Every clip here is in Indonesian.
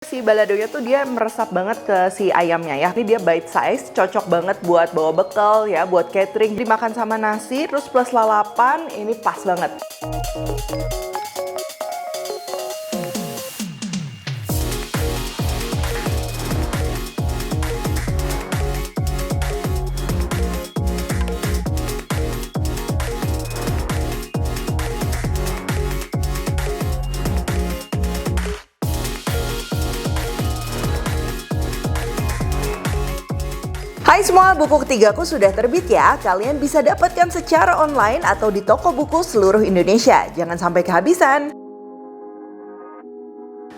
Si baladonya tuh dia meresap banget ke si ayamnya ya. Ini dia bite size, cocok banget buat bawa bekal ya, buat catering. Dimakan sama nasi, terus plus lalapan, ini pas banget. Hai semua, buku ketigaku sudah terbit ya. Kalian bisa dapatkan secara online atau di toko buku seluruh Indonesia. Jangan sampai kehabisan.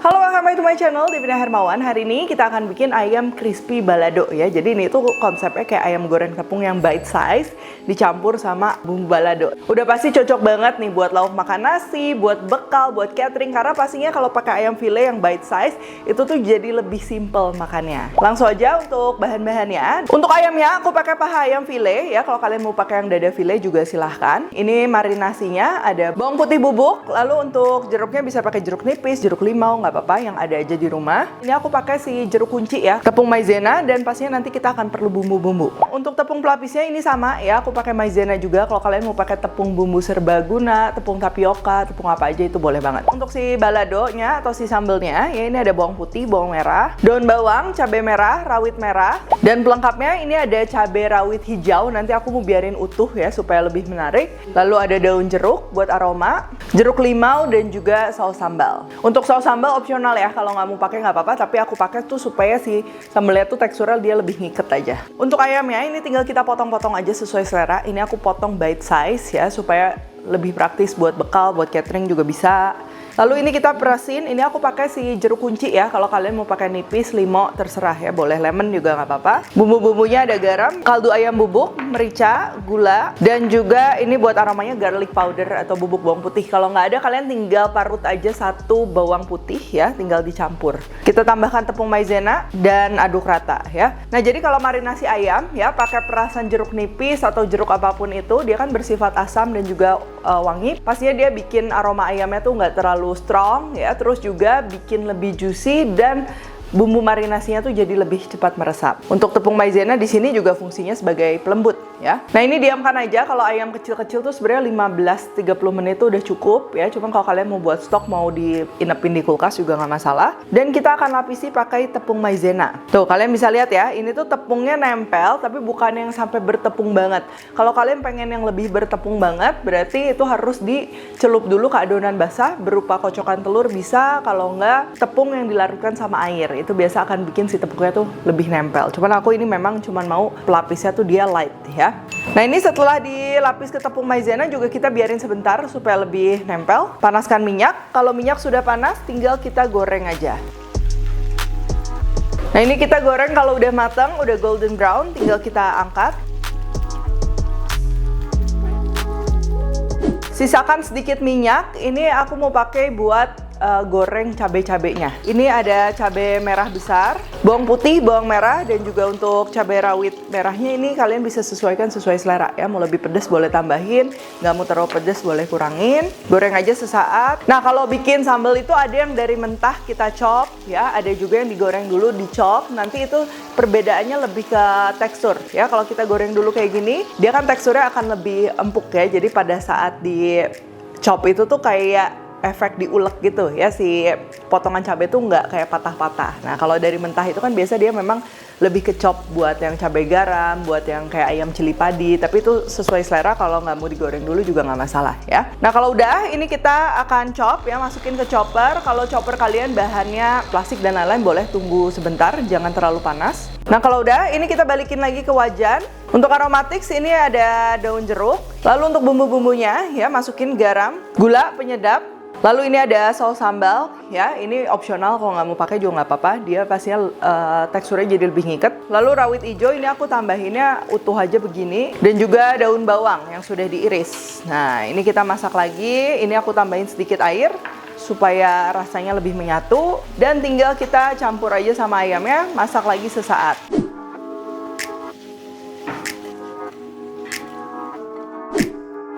Halo, welcome back to my channel, Devina Hermawan. Hari ini kita akan bikin ayam crispy balado ya. Jadi ini tuh konsepnya kayak ayam goreng tepung yang bite size dicampur sama bumbu balado. Udah pasti cocok banget nih buat lauk makan nasi, buat bekal, buat catering. Karena pastinya kalau pakai ayam file yang bite size itu tuh jadi lebih simple makannya. Langsung aja untuk bahan-bahannya. Untuk ayamnya aku pakai paha ayam file ya. Kalau kalian mau pakai yang dada file juga silahkan. Ini marinasinya ada bawang putih bubuk. Lalu untuk jeruknya bisa pakai jeruk nipis, jeruk limau, nggak apa-apa yang ada aja di rumah. Ini aku pakai si jeruk kunci ya, tepung maizena, dan pastinya nanti kita akan perlu bumbu-bumbu. Untuk tepung pelapisnya ini sama ya, aku pakai maizena juga. Kalau kalian mau pakai tepung bumbu serbaguna, tepung tapioka, tepung apa aja itu boleh banget. Untuk si baladonya atau si sambelnya ya, ini ada bawang putih, bawang merah, daun bawang, cabai merah, rawit merah, dan pelengkapnya ini ada cabai rawit hijau. Nanti aku mau biarin utuh ya supaya lebih menarik. Lalu ada daun jeruk buat aroma, jeruk limau, dan juga saus sambal. Untuk saus sambal opsional ya, kalau nggak mau pakai nggak apa-apa, tapi aku pakai tuh supaya si sambelnya tuh teksturnya dia lebih ngiket aja. Untuk ayamnya ini tinggal kita potong-potong aja sesuai selera. Ini aku potong bite size ya, supaya lebih praktis buat bekal, buat catering juga bisa. Lalu ini kita perasin, ini aku pakai si jeruk kunci ya. Kalau kalian mau pakai nipis, limau, terserah ya. Boleh lemon juga nggak apa-apa. Bumbu-bumbunya ada garam, kaldu ayam bubuk, merica, gula, dan juga ini buat aromanya garlic powder atau bubuk bawang putih. Kalau nggak ada, kalian tinggal parut aja satu bawang putih ya, tinggal dicampur. Kita tambahkan tepung maizena dan aduk rata ya. Nah, jadi kalau marinasi ayam ya, pakai perasan jeruk nipis atau jeruk apapun itu, dia kan bersifat asam dan juga wangi. Pastinya dia bikin aroma ayamnya tuh nggak terlalu strong ya, terus juga bikin lebih juicy dan bumbu marinasinya tuh jadi lebih cepat meresap. Untuk tepung maizena di sini juga fungsinya sebagai pelembut ya. Nah, ini diamkan aja. Kalau ayam kecil-kecil tuh sebenarnya 15-30 menit tuh udah cukup ya. Cuman kalau kalian mau buat stok, mau diinepin di kulkas juga nggak masalah. Dan kita akan lapisi pakai tepung maizena. Tuh, kalian bisa lihat ya, ini tuh tepungnya nempel tapi bukan yang sampai bertepung banget. Kalau kalian pengen yang lebih bertepung banget, berarti itu harus dicelup dulu ke adonan basah berupa kocokan telur bisa, kalau nggak tepung yang dilarutkan sama air. Itu biasa akan bikin si tepungnya tuh lebih nempel. Cuman aku ini memang cuman mau pelapisnya tuh dia light ya. Nah, ini setelah dilapis ke tepung maizena juga kita biarin sebentar supaya lebih nempel. Panaskan minyak. Kalau minyak sudah panas, tinggal kita goreng aja. Nah, ini kita goreng kalau udah matang, udah golden brown, tinggal kita angkat. Sisakan sedikit minyak. Ini aku mau pakai buat goreng cabai-cabainya. Ini ada cabai merah besar, bawang putih, bawang merah, dan juga untuk cabai rawit merahnya ini kalian bisa sesuaikan sesuai selera ya. Mau lebih pedas boleh tambahin, nggak mau terlalu pedas boleh kurangin. Goreng aja sesaat. Nah, kalau bikin sambal itu ada yang dari mentah kita chop ya, ada juga yang digoreng dulu dicop. Nanti itu perbedaannya lebih ke tekstur ya. Kalau kita goreng dulu kayak gini, dia kan teksturnya akan lebih empuk ya. Jadi pada saat di chop itu tuh kayak efek diulek gitu ya, si potongan cabai tuh nggak kayak patah-patah. Nah, kalau dari mentah itu kan biasa dia memang lebih ke chop buat yang cabai garam, buat yang kayak ayam cili padi, tapi itu sesuai selera. Kalau nggak mau digoreng dulu juga nggak masalah ya. Nah, kalau udah ini kita akan chop ya, masukin ke chopper. Kalau chopper kalian bahannya plastik dan lain-lain, boleh tunggu sebentar, jangan terlalu panas. Nah, kalau udah ini kita balikin lagi ke wajan. Untuk aromatics ini ada daun jeruk. Lalu untuk bumbu-bumbunya ya, masukin garam, gula penyedap. Lalu ini ada saus sambal ya, ini opsional, kalau nggak mau pakai juga nggak apa-apa. Dia pastinya teksturnya jadi lebih ngiket. Lalu rawit hijau ini aku tambahinnya utuh aja begini, dan juga daun bawang yang sudah diiris. Nah, ini kita masak lagi. Ini aku tambahin sedikit air supaya rasanya lebih menyatu, dan tinggal kita campur aja sama ayamnya, masak lagi sesaat.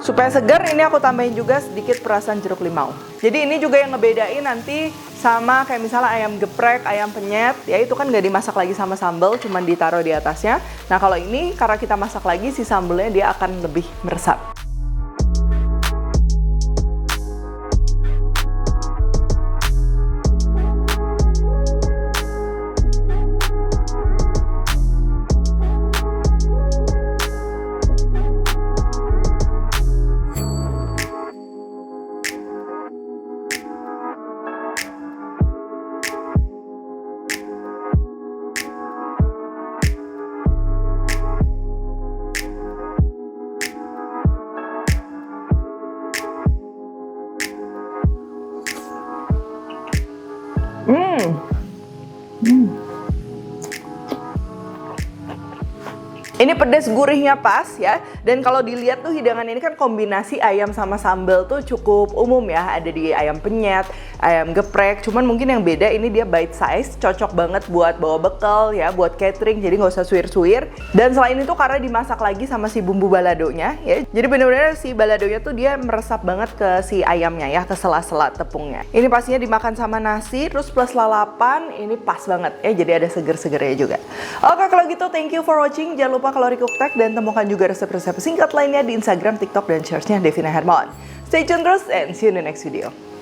Supaya segar, ini aku tambahin juga sedikit perasan jeruk limau. Jadi ini juga yang ngebedain nanti sama kayak misalnya ayam geprek, ayam penyet, ya itu kan nggak dimasak lagi sama sambal, cuman ditaruh di atasnya. Nah kalau ini karena kita masak lagi, si sambelnya dia akan lebih meresap. Ini pedas gurihnya pas ya. Dan kalau dilihat tuh hidangan ini kan kombinasi ayam sama sambal tuh cukup umum ya. Ada di ayam penyet, ayam geprek. Cuman mungkin yang beda ini dia bite size, cocok banget buat bawa bekal ya, buat catering. Jadi nggak usah suwir-suwir. Dan selain itu karena dimasak lagi sama si bumbu baladonya ya. Jadi bener-bener si baladonya tuh dia meresap banget ke si ayamnya ya, ke sela-sela tepungnya. Ini pastinya dimakan sama nasi, terus plus lalapan. Ini pas banget ya. Jadi ada seger-segernya juga. Oke kalau gitu thank you for watching. Jangan lupa kalori cooktek dan temukan juga resep-resep singkat lainnya di Instagram, TikTok, dan Shorts-nya Devina Hermawan. Stay tune terus and see you in the next video.